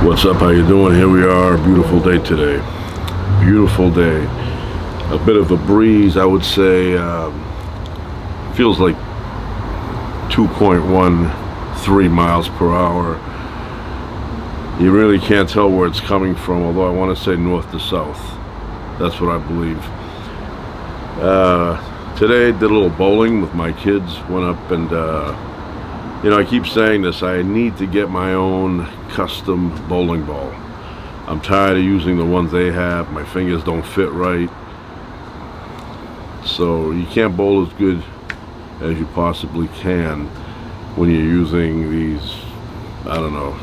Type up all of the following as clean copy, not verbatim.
What's up? How you doing? Here we are. Beautiful day today. Beautiful day. A bit of a breeze, I would say. Feels like 2.13 miles per hour. You really can't tell where it's coming from, although I want to say north to south. That's what I believe. Today did a little bowling with my kids. Went up and I keep saying this, I need to get my own custom bowling ball. I'm tired of using the ones they have. My fingers don't fit right. So you can't bowl as good as you possibly can when you're using these, I don't know,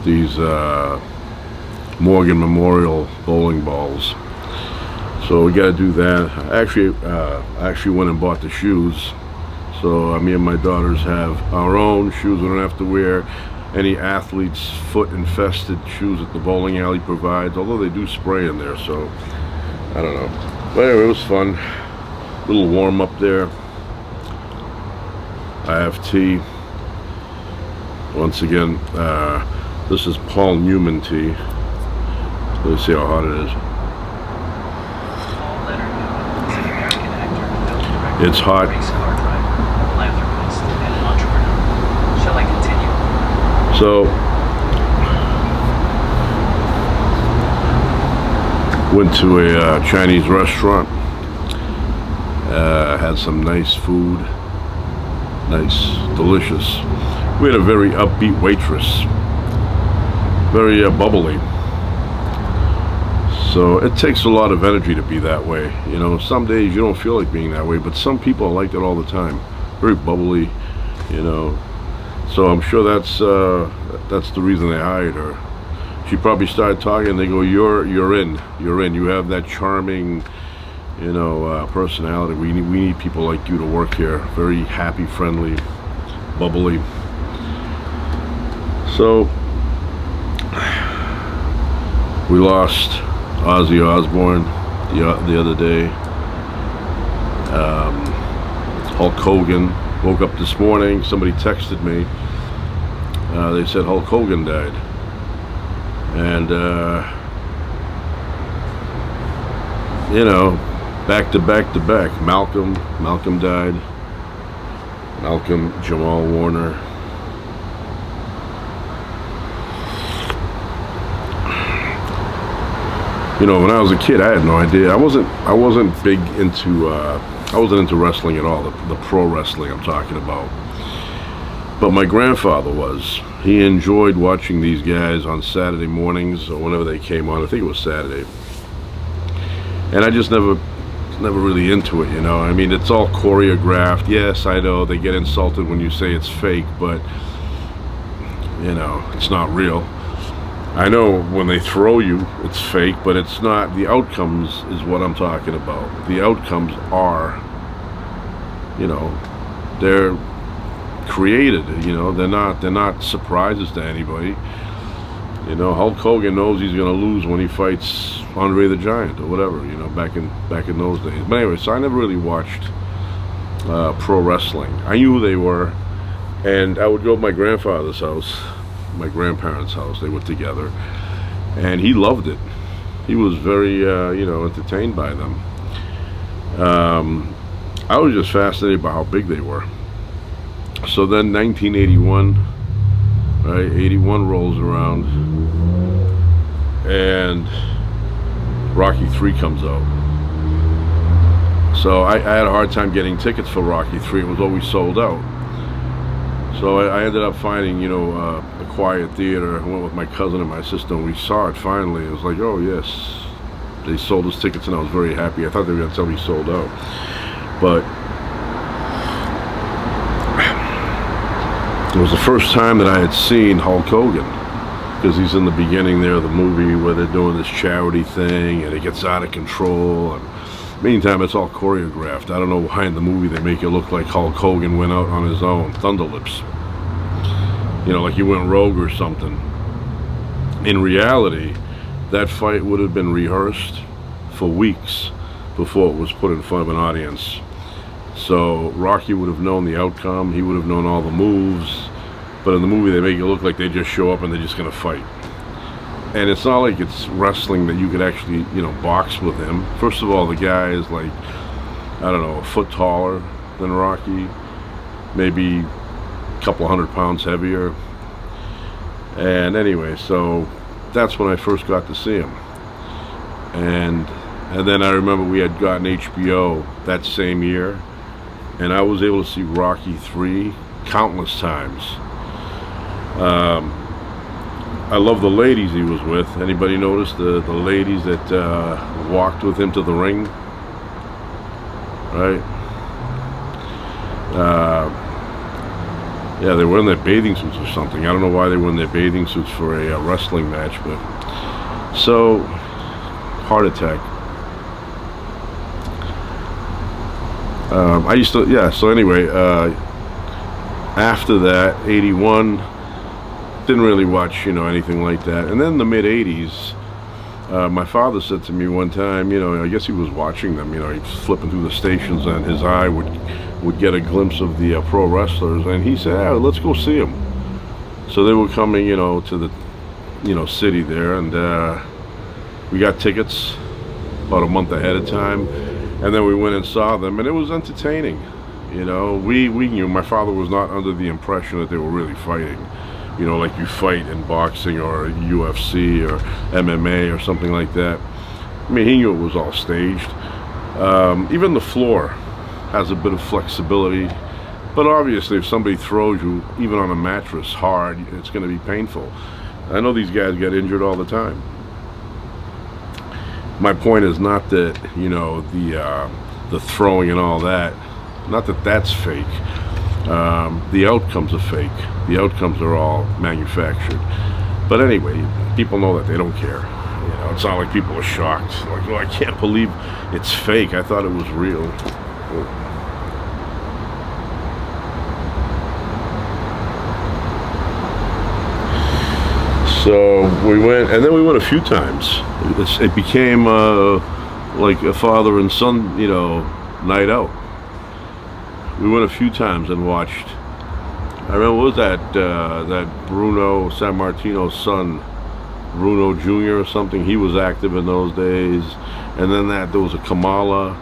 these Morgan Memorial bowling balls. So we got to do that. I actually went and bought the shoes. So me and my daughters have our own shoes. We don't have to wear any athlete's foot infested shoes that the bowling alley provides, although they do spray in there, so I don't know. But anyway, it was fun. A little warm up there. I have tea. Once again, this is Paul Newman tea. Let's see how hot it is. It's hot. So, went to a Chinese restaurant, had some nice food, nice, delicious. We had a very upbeat waitress, very bubbly. So it takes a lot of energy to be that way. You know, some days you don't feel like being that way, but some people are like that all the time. Very bubbly, you know. So I'm sure that's the reason they hired her. She probably started talking, and they go, "You're in. You have that charming, personality. We need people like you to work here. Very happy, friendly, bubbly." So we lost Ozzy Osbourne the other day. Hulk Hogan. Woke up this morning, somebody texted me. They said Hulk Hogan died. And, back to back. Malcolm died. Malcolm Jamal Warner. When I was a kid, I had no idea. I wasn't big into I wasn't into wrestling at all, the pro wrestling I'm talking about. But my grandfather was. He enjoyed watching these guys on Saturday mornings or whenever they came on. I think it was Saturday. And I just never really into it, I mean, it's all choreographed. Yes, I know they get insulted when you say it's fake, but, it's not real. I know when they throw you, it's fake, but it's not. The outcomes is what I'm talking about. The outcomes are, they're created. They're not surprises to anybody. Hulk Hogan knows he's going to lose when he fights Andre the Giant or whatever. Back in those days. But anyway, so I never really watched pro wrestling. I knew who they were, and I would go to my grandfather's house. My grandparents' house. They were together, and he loved it. He was very entertained by them. I was just fascinated by how big they were. So then 1981, right, 81 rolls around, and Rocky 3 comes out. So I had a hard time getting tickets for Rocky 3. It was always sold out. So I ended up finding, a quiet theater. I went with my cousin and my sister, and we saw it finally. It was like, oh yes, they sold us tickets, and I was very happy. I thought they were going to tell me sold out. But it was the first time that I had seen Hulk Hogan, because he's in the beginning there of the movie where they're doing this charity thing, and it gets out of control. And meantime, it's all choreographed. I don't know why in the movie they make it look like Hulk Hogan went out on his own, Thunder Lips. Like he went rogue or something. In reality, that fight would have been rehearsed for weeks before it was put in front of an audience. So Rocky would have known the outcome. He would have known all the moves. But in the movie, they make it look like they just show up and they're just going to fight. and it's not like it's wrestling that you could actually, you know, box with him. First of all, the guy is like, I don't know, a foot taller than Rocky, maybe a couple hundred pounds heavier. And anyway, so that's when I first got to see him. And then I remember we had gotten HBO that same year, and I was able to see Rocky 3 countless times. I love the ladies he was with. Anybody notice the ladies that walked with him to the ring? Right? Yeah, they were in their bathing suits or something. I don't know why they were in their bathing suits for a wrestling match, but so heart attack. I used to, yeah. So anyway, after that, '81, didn't really watch, you know, anything like that. And then the mid '80s, my father said to me one time, you know, I guess he was watching them. You know, he was flipping through the stations, and his eye would get a glimpse of the pro wrestlers, and he said, "Ah, let's go see them." So they were coming, you know, to the, you know, city there, and we got tickets about a month ahead of time, and then we went and saw them, and it was entertaining. You know, we knew, my father was not under the impression that they were really fighting, you know, like you fight in boxing or UFC or MMA or something like that. I mean, he knew it was all staged. Even the floor has a bit of flexibility, but obviously if somebody throws you, even on a mattress, hard, it's going to be painful. I know these guys get injured all the time. My point is not that, you know, the throwing and all that, not that that's fake. The outcomes are fake. The outcomes are all manufactured. But anyway, people know that they don't care. You know, it's not like people are shocked. Like, oh, I can't believe it's fake. I thought it was real. Oh. So we went, and then we went a few times. It became like a father and son, you know, night out. We went a few times and watched. I remember, what was that Bruno Sammartino's son, Bruno Jr. or something? He was active in those days. And then there was a Kamala.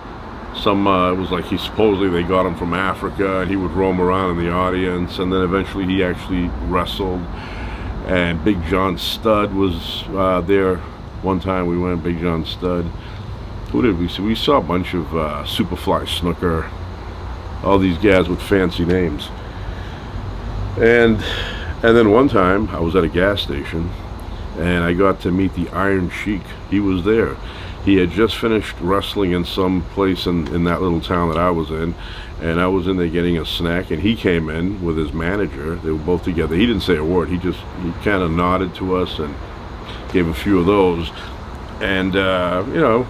It was like supposedly they got him from Africa, and he would roam around in the audience. And then eventually he actually wrestled. And Big John Studd was there. One time we went, Big John Studd. Who did we see? We saw a bunch of Superfly Snooker, all these guys with fancy names. And then one time I was at a gas station, and I got to meet the Iron Sheik. He was there. He had just finished wrestling in some place in that little town that I was in, and I was in there getting a snack, and he came in with his manager. They were both together. He didn't say a word. He kind of nodded to us and gave a few of those. And you know,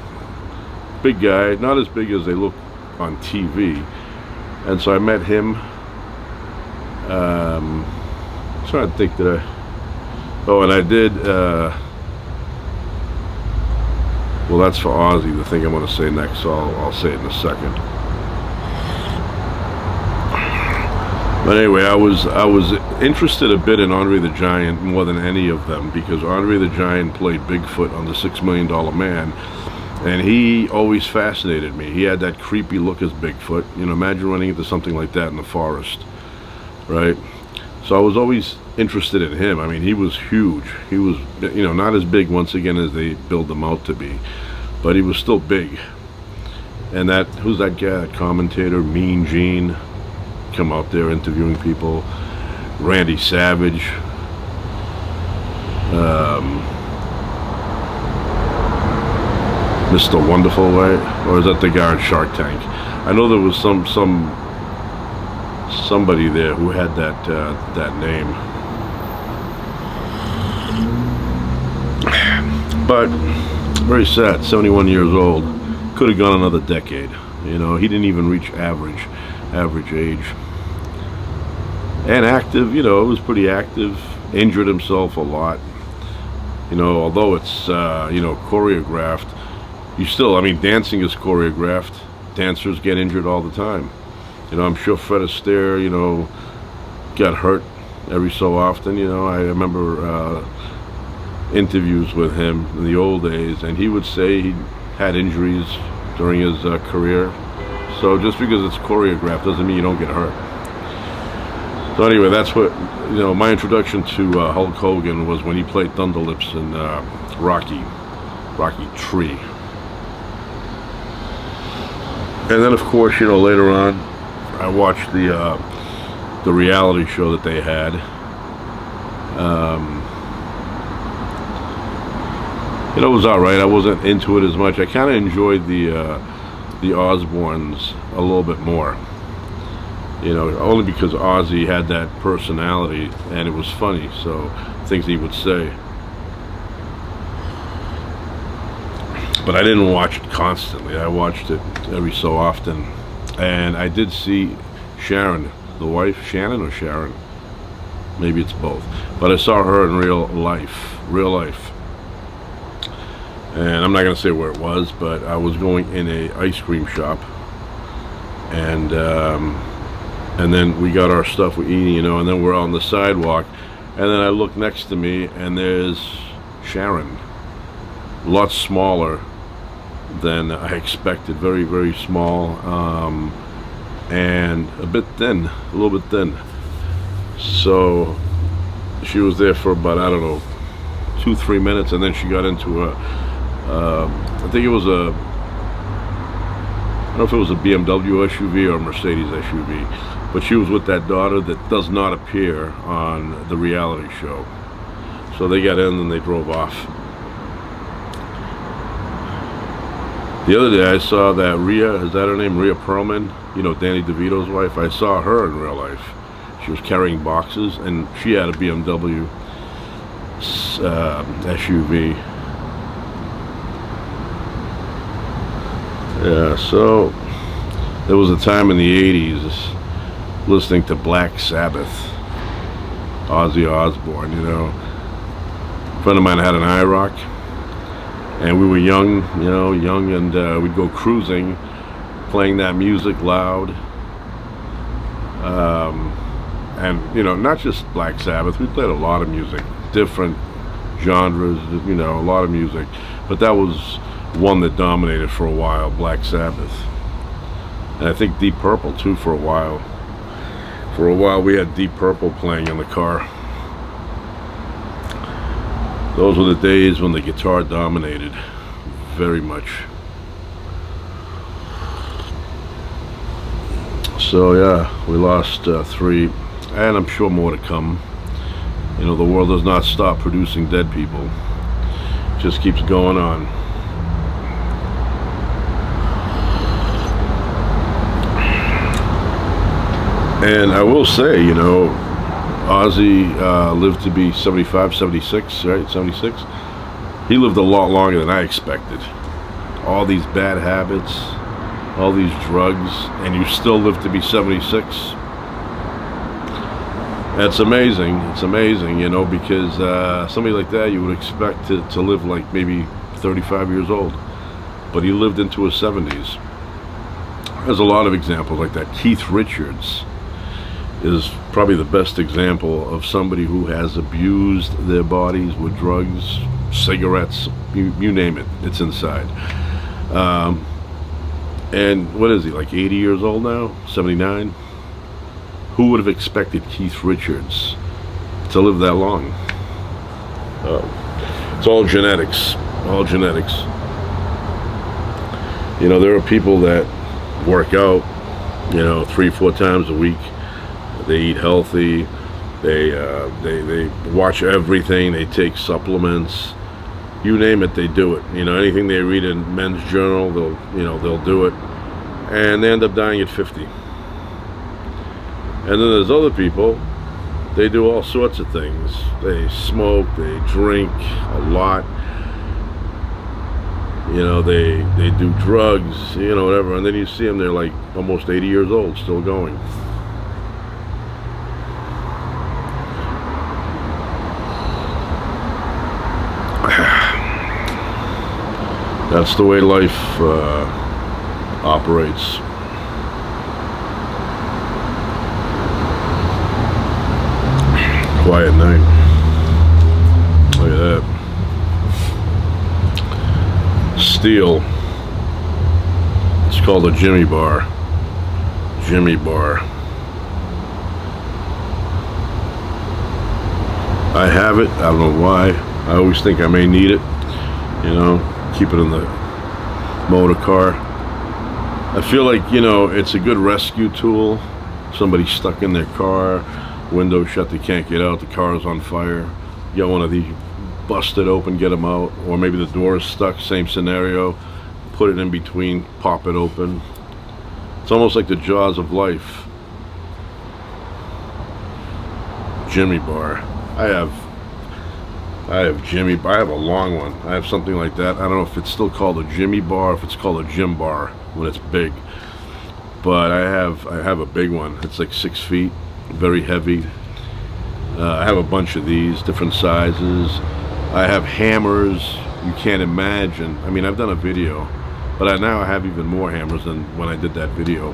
big guy, not as big as they look on TV. And so I met him. Trying to think that oh, and I did. Well, that's for Ozzy, the thing I'm going to say next, so I'll say it in a second. But anyway, I was interested a bit in Andre the Giant more than any of them, because Andre the Giant played Bigfoot on the $6 Million Man, and he always fascinated me. He had that creepy look as Bigfoot. You know, imagine running into something like that in the forest, right? So I was always interested in him. I mean, he was huge. He was, you know, not as big once again as they build them out to be, but he was still big. And who's that guy, that commentator, Mean Gene, come out there interviewing people. Randy Savage. Mr. Wonderful, right? Or is that the guy on Shark Tank? I know there was somebody there who had that name. But very sad, 71 years old. Could have gone another decade. You know, he didn't even reach average age. And active, you know, was pretty active. Injured himself a lot. You know, although it's you know, choreographed, you still, I mean, dancing is choreographed. Dancers get injured all the time. You know, I'm sure Fred Astaire, you know, got hurt every so often. You know, I remember interviews with him in the old days, and he would say he had injuries during his career. So just because it's choreographed doesn't mean you don't get hurt. So anyway, that's what, my introduction to Hulk Hogan was when he played Thunderlips in Rocky 3. And then of course, later on, I watched the reality show that they had. It was alright. I wasn't into it as much. I kind of enjoyed the Osbournes a little bit more. Only because Ozzy had that personality and it was funny, so things he would say. But I didn't watch it constantly. I watched it every so often. And I did see Sharon, the wife, Shannon or Sharon? Maybe it's both. But I saw her in real life. And I'm not going to say where it was, but I was going in a ice cream shop. And then we got our stuff we're eating, and then we're on the sidewalk. And then I look next to me, and there's Sharon. A lot smaller than I expected. Very, very small. And a little bit thin. So she was there for about, I don't know, 2-3 minutes, and then she got into I think it was I don't know if it was a BMW SUV or a Mercedes SUV, but she was with that daughter that does not appear on the reality show. So they got in and they drove off. The other day I saw that Rhea, is that her name, Rhea Perlman? Danny DeVito's wife. I saw her in real life. She was carrying boxes, and she had a BMW SUV. Yeah, so there was a time in the 80s listening to Black Sabbath, Ozzy Osbourne, A friend of mine had an IROC, and we were young, and we'd go cruising, playing that music loud. And, not just Black Sabbath, we played a lot of music, different genres, a lot of music. But that was one that dominated for a while, Black Sabbath. And I think Deep Purple too for a while. For a while we had Deep Purple playing in the car. Those were the days when the guitar dominated very much. So yeah, we lost 3, and I'm sure more to come. The world does not stop producing dead people. It just keeps going on. And I will say, Ozzy lived to be 75, 76, right? 76. He lived a lot longer than I expected. All these bad habits, all these drugs, and you still live to be 76. That's amazing. It's amazing, because somebody like that you would expect to live like maybe 35 years old. But he lived into his 70s. There's a lot of examples like that. Keith Richards is probably the best example of somebody who has abused their bodies with drugs, cigarettes, you name it, it's inside. And what is he, like 80 years old now? 79? Who would have expected Keith Richards to live that long? It's all genetics. All genetics. There are people that work out, 3-4 times a week. They eat healthy. They watch everything. They take supplements. You name it, they do it. Anything they read in Men's Journal, they'll do it, and they end up dying at 50. And then there's other people. They do all sorts of things. They smoke. They drink a lot. They do drugs. Whatever. And then you see them. They're like almost 80 years old, still going. That's the way life operates. Quiet night. Look at that. steel. It's called a Jimmy bar. Jimmy bar. I have it. I don't know why. I always think I may need it. You know, keep it in the motor car. I feel like, you know, it's a good rescue tool. Somebody's stuck in their car, window shut, they can't get out, the car is on fire. You got one of these, bust it open, get them out. Or maybe the door is stuck, same scenario. Put it in between, pop it open. It's almost like the jaws of life. Jimmy bar. I have Jimmy bar. I have a long one. I have something like that. I don't know if it's still called a Jimmy bar, if it's called a gym bar when it's big. But I have a big one. It's like 6 feet, very heavy. I have a bunch of these, different sizes. I have hammers you can't imagine. I mean, I've done a video, but now I have even more hammers than when I did that video.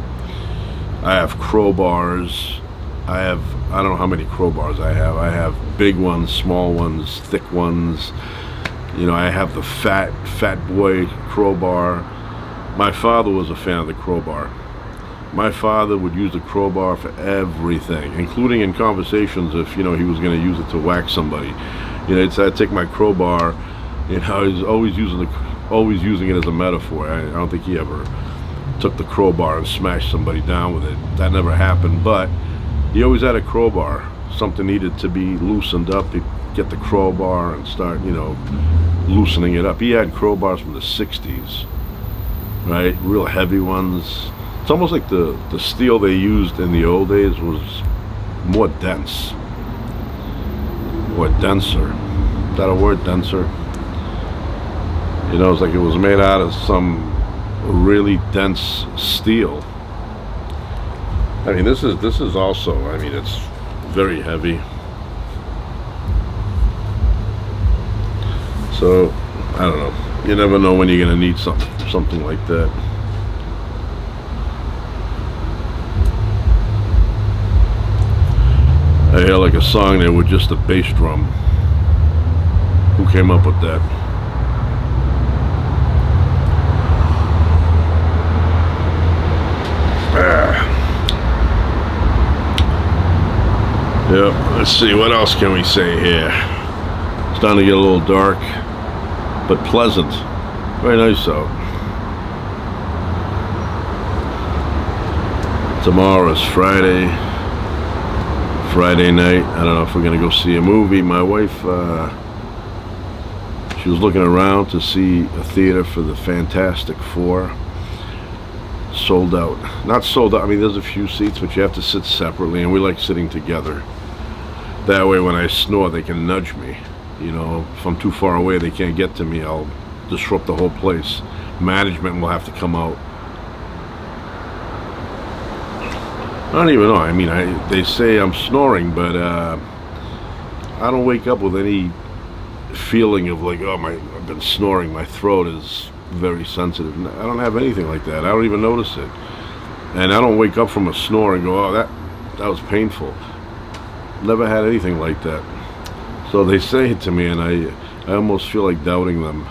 I have crowbars. I don't know how many crowbars I have. I have big ones, small ones, thick ones. You know, I have the fat boy crowbar. My father was a fan of the crowbar. My father would use the crowbar for everything, including in conversations if, you know, he was going to use it to whack somebody. You know, I'd take my crowbar, you know, he's always using it as a metaphor. I don't think he ever took the crowbar and smashed somebody down with it. That never happened, but he always had a crowbar. Something needed to be loosened up. He'd get the crowbar and start, you know, loosening it up. He had crowbars from the 60s, right? Real heavy ones. It's almost like the steel they used in the old days was more dense. Or denser. Is that a word, denser? You know, it's like it was made out of some really dense steel. I mean, this is also, I mean, it's very heavy. So, I don't know. You never know when you're going to need something like that. I hear like a song there with just a bass drum. Who came up with that? Yeah, let's see, what else can we say here? It's starting to get a little dark, but pleasant. Very nice out. Tomorrow is Friday night. I don't know if we're gonna go see a movie. My wife, she was looking around to see a theater for the Fantastic Four. Sold out. Not sold out, I mean, there's a few seats, but you have to sit separately, and we like sitting together. That way when I snore, they can nudge me. You know, if I'm too far away, they can't get to me. I'll disrupt the whole place. Management will have to come out. I don't even know. I mean, they say I'm snoring, but I don't wake up with any feeling of like, oh, I've been snoring. My throat is very sensitive. I don't have anything like that. I don't even notice it. And I don't wake up from a snore and go, oh, that was painful. Never had anything like that. So they say it to me, and I almost feel like doubting them.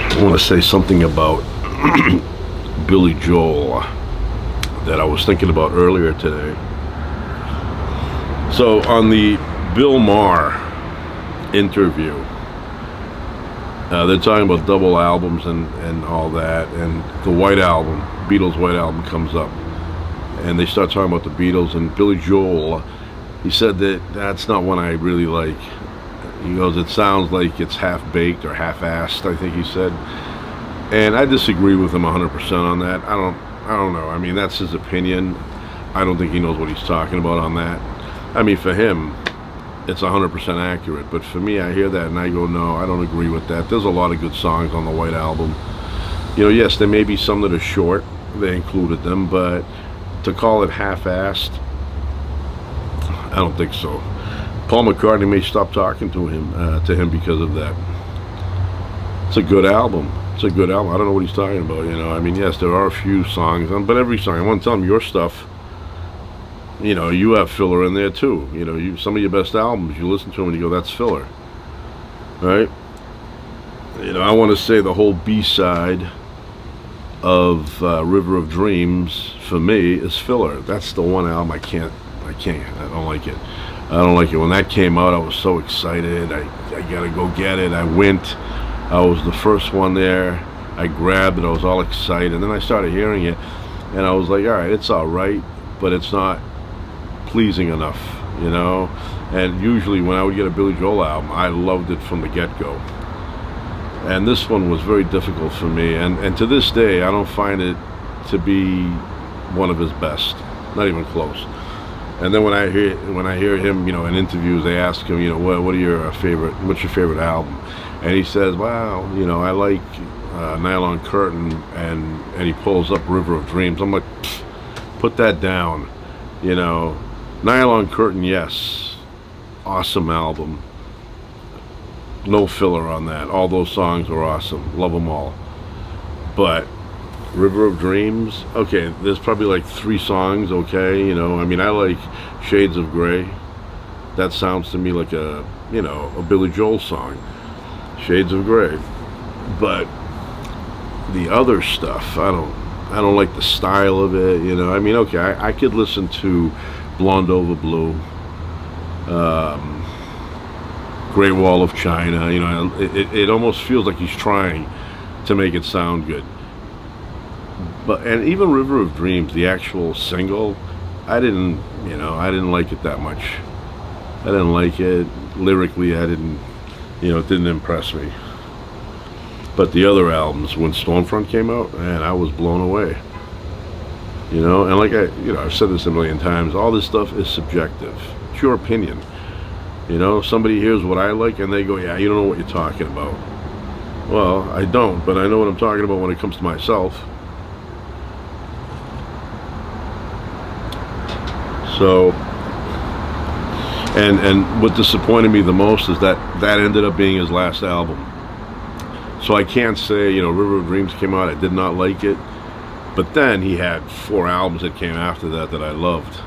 I want to say something about Billy Joel that I was thinking about earlier today. So on the Bill Maher interview, they're talking about double albums and all that, and the White Album, Beatles' White Album comes up, and they start talking about the Beatles, and Billy Joel, he said that that's not one I really like. He goes, it sounds like it's half-baked or half-assed, I think he said. And I disagree with him 100% on that. I don't know. I mean, that's his opinion. I don't think he knows what he's talking about on that. I mean, for him, it's 100% accurate. But for me, I hear that and I go, no, I don't agree with that. There's a lot of good songs on the White Album. You know, yes, there may be some that are short. They included them. But to call it half-assed, I don't think so. Paul McCartney may stop talking to him because of that. It's a good album. It's a good album. I don't know what he's talking about, you know. I mean, yes, there are a few songs, but every song, I want to tell him your stuff you know, you have filler in there too. You know, some of your best albums, you listen to them and you go, that's filler, right? You know, I want to say the whole B-side of River of Dreams for me is filler. That's the one album I don't like it. I don't like it. When that came out, I was so excited. I gotta go get it. I went. I was the first one there. I grabbed it. I was all excited. And then I started hearing it, and I was like, all right, it's all right, but it's not pleasing enough, you know? And usually when I would get a Billy Joel album, I loved it from the get-go. And this one was very difficult for me. And to this day, I don't find it to be one of his best. Not even close. And then when I hear him, you know, in interviews, they ask him, you know, what's your favorite album? And he says, well, you know, I like Nylon Curtain, and he pulls up River of Dreams. I'm like, put that down, you know. Nylon Curtain, yes, awesome album. No filler on that. All those songs are awesome. Love them all. But River of Dreams, okay, there's probably like 3 songs, okay, you know. I mean, I like Shades of Grey. That sounds to me like a, you know, a Billy Joel song. Shades of Grey. But the other stuff, I don't like the style of it, you know. I mean, okay, I could listen to Blonde Over Blue, Great Wall of China, you know. It almost feels like he's trying to make it sound good. And even River of Dreams, the actual single, I didn't like it that much. I didn't like it lyrically. I didn't, you know, it didn't impress me. But the other albums, when Stormfront came out, man, I was blown away. You know, and like I've said this a million times, all this stuff is subjective. It's your opinion. You know, somebody hears what I like and they go, yeah, you don't know what you're talking about. Well, I don't, but I know what I'm talking about when it comes to myself. So, and what disappointed me the most is that ended up being his last album. So I can't say, you know, River of Dreams came out, I did not like it. But then he had 4 albums that came after that I loved.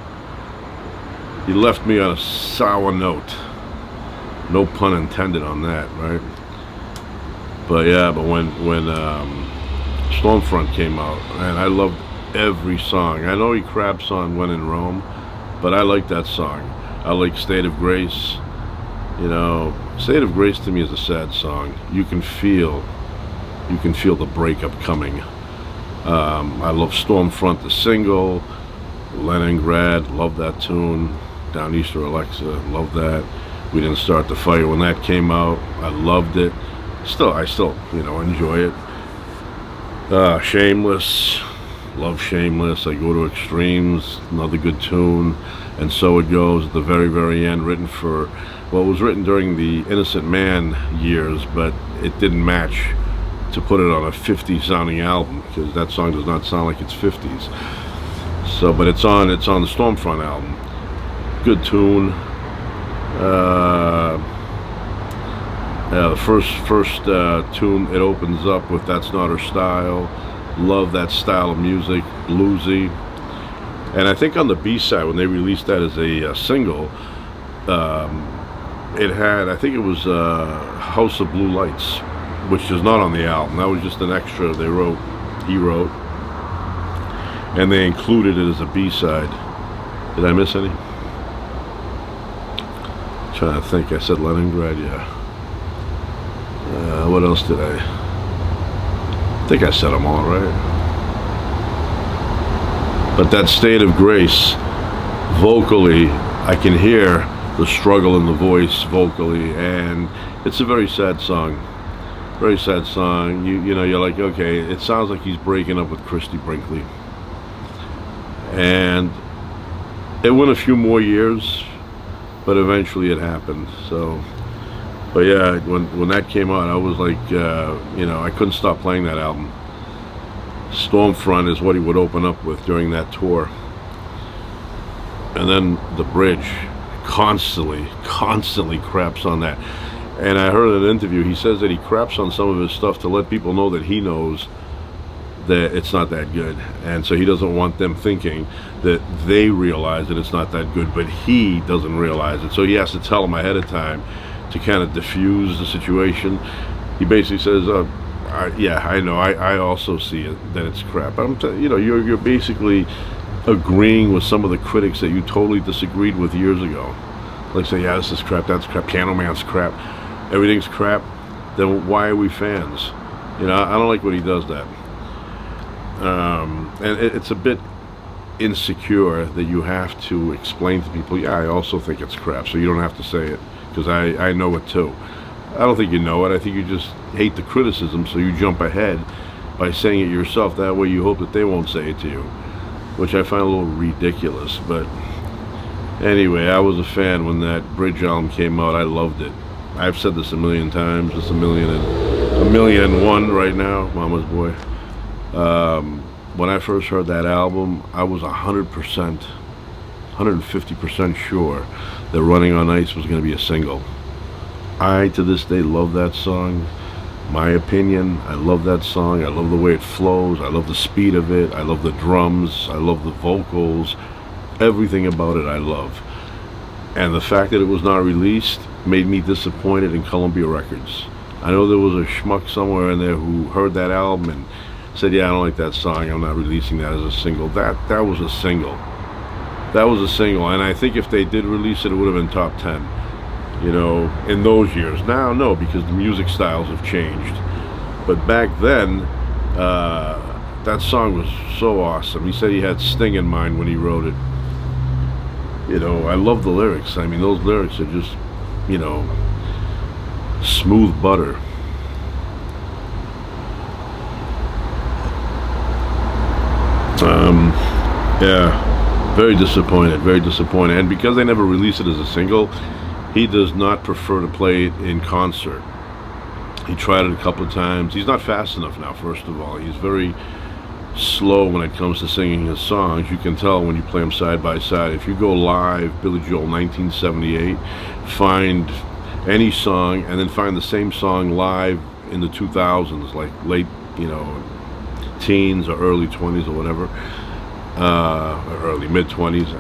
He left me on a sour note. No pun intended on that, right? But yeah, but when Stormfront came out, and I loved every song. I know he craps on When in Rome, but I like that song. I like State of Grace. You know, State of Grace to me is a sad song. You can feel the breakup coming. I love Stormfront, the single. Leningrad, love that tune. Downeaster Alexa, love that. We Didn't Start the Fire when that came out. I loved it. I still, you know, enjoy it. Shameless, love Shameless. I Go to Extremes, another good tune. And So It Goes at the very, very end, written for, well, it was written during the Innocent Man years, but it didn't match to put it on a 50s sounding album, because that song does not sound like it's 50s. So, but it's on the Stormfront album. Good tune. The first tune, it opens up with That's Not Her Style. Love that style of music, bluesy. And I think on the B-side, when they released that as a single, it had, I think it was House of Blue Lights, which is not on the album. That was just an extra he wrote. And they included it as a B-side. Did I miss any? I'm trying to think. I said Leningrad, yeah. What else did I think I said them all, right? But that State of Grace, vocally, I can hear the struggle in the voice vocally, and it's a very sad song. Very sad song. You know, you're like, okay, it sounds like he's breaking up with Christy Brinkley. And it went a few more years, but eventually it happened. So, but yeah, when that came out, I was like, you know, I couldn't stop playing that album. Stormfront is what he would open up with during that tour. And then the bridge constantly craps on that. And I heard in an interview, he says that he craps on some of his stuff to let people know that he knows that it's not that good, and so he doesn't want them thinking that they realize that it's not that good, but he doesn't realize it. So he has to tell them ahead of time to kind of diffuse the situation. He basically says, "Yeah, I know. I also see it that it's crap." You're basically agreeing with some of the critics that you totally disagreed with years ago. Like say, "Yeah, this is crap. That's crap. Candleman's crap. Everything's crap." Then why are we fans? I don't like when he does that. And it's a bit insecure that you have to explain to people, yeah, I also think it's crap, so you don't have to say it, because I know it too. I don't think you know it. I think you just hate the criticism, so you jump ahead by saying it yourself. That way you hope that they won't say it to you, which I find a little ridiculous. But anyway, I was a fan when that Bridge album came out. I loved it. I've said this a million times. It's a million and one right now, Mama's Boy. When I first heard that album, I was 100%, 150% sure that Running on Ice was going to be a single. I, to this day, love that song. My opinion, I love that song. I love the way it flows. I love the speed of it. I love the drums. I love the vocals. Everything about it I love. And the fact that it was not released made me disappointed in Columbia Records. I know there was a schmuck somewhere in there who heard that album and said, yeah, I don't like that song, I'm not releasing that as a single. That was a single. That was a single, and I think if they did release it, it would have been top 10, in those years. Now, no, because the music styles have changed. But back then, that song was so awesome. He said he had Sting in mind when he wrote it. I love the lyrics. I mean, those lyrics are just, smooth butter. Yeah, very disappointed, and because they never released it as a single, he does not prefer to play it in concert. He tried it a couple of times. He's not fast enough now, first of all. He's very slow when it comes to singing his songs. You can tell when you play them side by side. If you go live, Billy Joel 1978, find any song and then find the same song live in the 2000s, like late, teens or early 20s or whatever, or early mid-20s,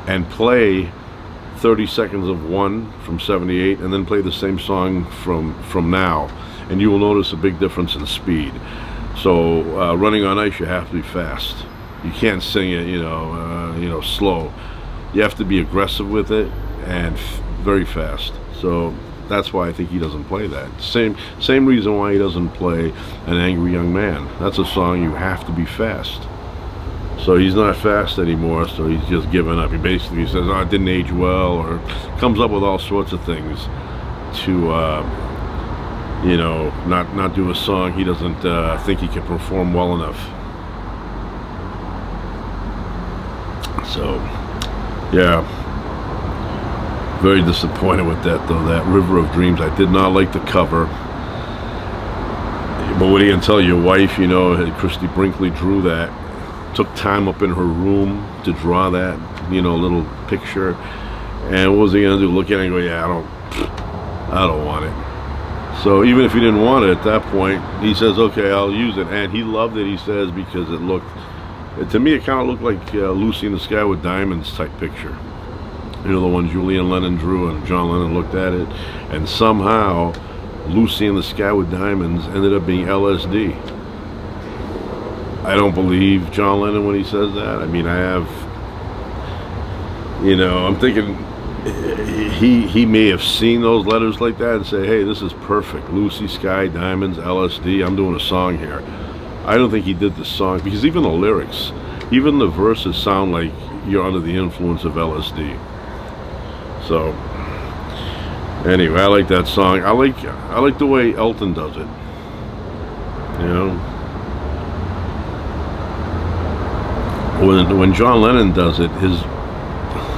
and play 30 seconds of one from 78 and then play the same song from now, and you will notice a big difference in speed. So Running on Ice, you have to be fast. You can't sing it slow. You have to be aggressive with it and very fast. So that's why I think he doesn't play that. Same reason why he doesn't play An Angry Young Man. That's a song you have to be fast. So he's not fast anymore, so he's just given up. He basically says, oh, it didn't age well, or comes up with all sorts of things to, not do a song he doesn't think he can perform well enough. So, yeah. Very disappointed with that, though. That River of Dreams, I did not like the cover. But what are you going to tell your wife? Christy Brinkley drew that. Took time up in her room to draw that, little picture. And what was he going to do? Look at it and go, yeah, I don't want it. So even if he didn't want it at that point, he says, okay, I'll use it. And he loved it, he says, because it looked, to me, it kind of looked like Lucy in the Sky with Diamonds type picture. The one Julian Lennon drew and John Lennon looked at it, and somehow Lucy in the Sky with Diamonds ended up being LSD. I don't believe John Lennon when he says that. I mean, I'm thinking he may have seen those letters like that and say, hey, this is perfect. Lucy, Sky, Diamonds, LSD, I'm doing a song here. I don't think he did the song, because even the lyrics, even the verses sound like you're under the influence of LSD. So anyway, I like that song. I like the way Elton does it. When John Lennon does it, his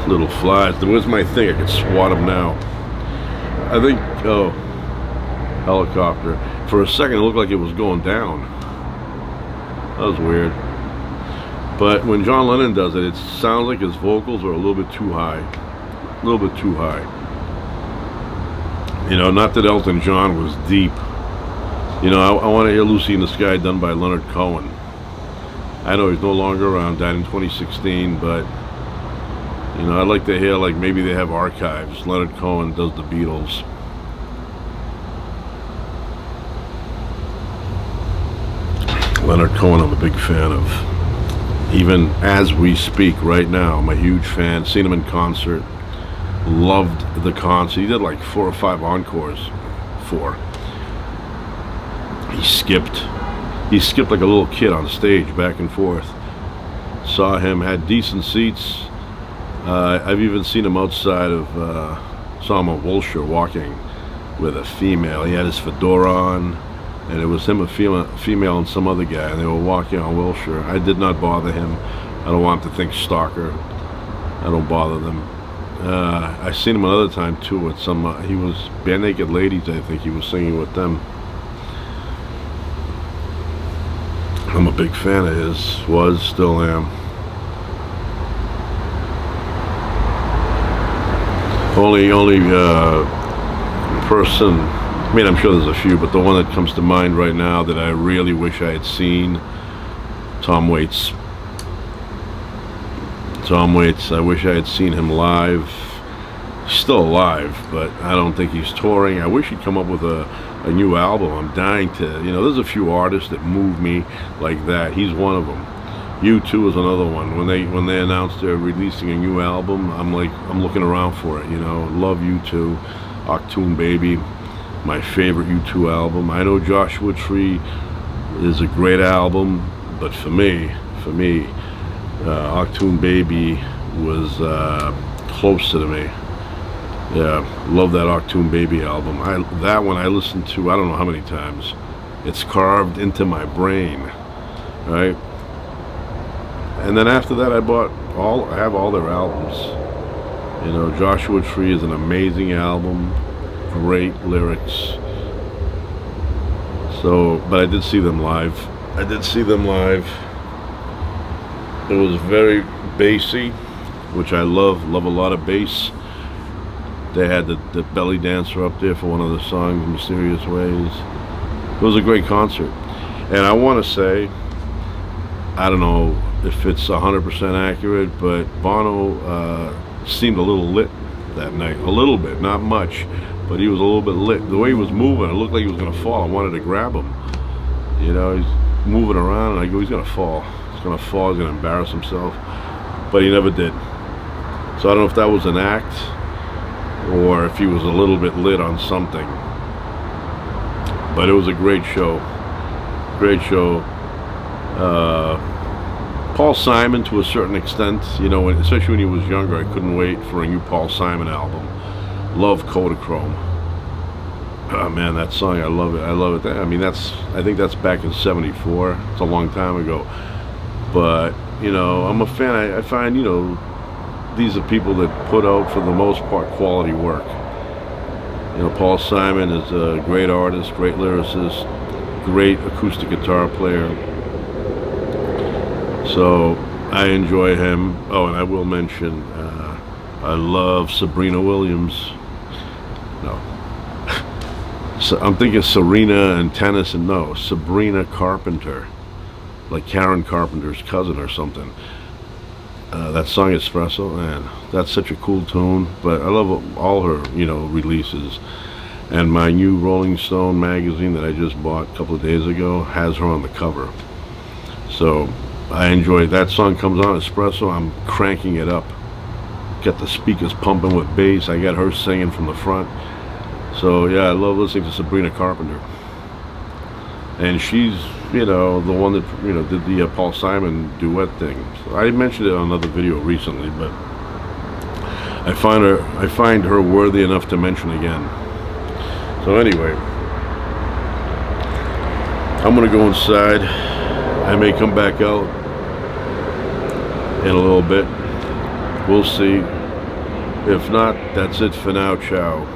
little flies. Where's my thing? I can swat him now. I think, helicopter. For a second, it looked like it was going down. That was weird. But when John Lennon does it, it sounds like his vocals are a little bit too high. A little bit too high. Not that Elton John was deep, You know, I want to hear Lucy in the Sky done by Leonard Cohen. I know he's no longer around, died in 2016, but you know, I'd like to hear, like, maybe they have archives. Leonard Cohen does the Beatles. Leonard Cohen I'm a big fan of. Even as we speak right now, I'm a huge fan. Seen him in concert. Loved the concert. He did like 4 or 5 encores. 4. He skipped like a little kid on stage, back and forth. Saw him, had decent seats. I've even seen him outside of, saw him on Wilshire walking with a female. He had his fedora on, and it was him, a female, and some other guy, and they were walking on Wilshire. I did not bother him. I don't want him to think stalker. I don't bother them. I seen him another time too with some, he was Bare Naked Ladies, I think he was singing with them. I'm a big fan of his, was, still am. Only person, I mean, I'm sure there's a few, but the one that comes to mind right now that I really wish I had seen, Tom Waits. Tom Waits, I wish I had seen him live. He's still alive, but I don't think he's touring. I wish he'd come up with a new album. I'm dying to, you know, there's a few artists that move me like that. He's one of them. U2 is another one. When they announced they're releasing a new album, I'm looking around for it, you know. Love U2. Achtung Baby, my favorite U2 album. I know Joshua Tree is a great album, but for me, Achtung Baby was closer to me. Yeah, love that Achtung Baby album. That one I listened to I don't know how many times. It's carved into my brain, right? And then after that, I have all their albums. You know, Joshua Tree is an amazing album, great lyrics. So, but I did see them live. It was very bassy, which I love a lot of bass. They had the belly dancer up there for one of the songs, Mysterious Ways. It was a great concert. And I want to say, I don't know if it's 100% accurate, but Bono seemed a little lit that night. A little bit, not much, but he was a little bit lit. The way he was moving, it looked like he was going to fall. I wanted to grab him. You know, he's moving around, and I go, he's going to fall. He's going to fall, he's going to embarrass himself. But he never did. So I don't know if that was an act, or if he was a little bit lit on something. But it was a great show. Great show. Paul Simon, to a certain extent, you know, especially when he was younger, I couldn't wait for a new Paul Simon album. Love Kodachrome. Oh man, that song, I love it. I love it. I mean, I think that's back in '74. It's a long time ago. But, you know, I'm a fan. I find, you know, these are people that put out, for the most part, quality work. You know, Paul Simon is a great artist, great lyricist, great acoustic guitar player. So I enjoy him. Oh, and I will mention, I love Sabrina Williams. No. So I'm thinking Serena and tennis, and no, Sabrina Carpenter. Like Karen Carpenter's cousin or something. That song Espresso, man, that's such a cool tune. But I love all her, you know, releases. And my new Rolling Stone magazine that I just bought a couple of days ago has her on the cover. So I enjoy it. That song comes on Espresso, I'm cranking it up. Got the speakers pumping with bass. I got her singing from the front. So yeah, I love listening to Sabrina Carpenter. And she's, you know, the one that, you know, did the Paul Simon duet thing. So I mentioned it on another video recently, but I find her worthy enough to mention again. So anyway, I'm gonna go inside. I may come back out in a little bit. We'll see. If not, that's it for now. Ciao.